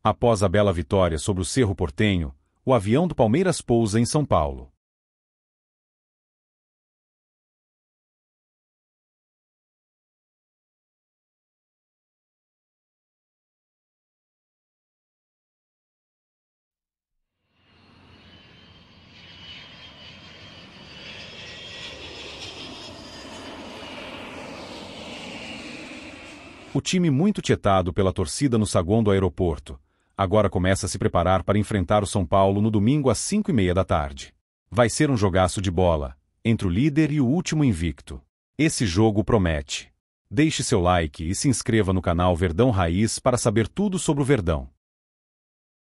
Após a bela vitória sobre o Cerro Porteño, o avião do Palmeiras pousa em São Paulo. O time muito tietado pela torcida no saguão do aeroporto, agora começa a se preparar para enfrentar o São Paulo no domingo às 5:30 da tarde. Vai ser um jogaço de bola, entre o líder e o último invicto. Esse jogo promete. Deixe seu like e se inscreva no canal Verdão Raiz para saber tudo sobre o Verdão.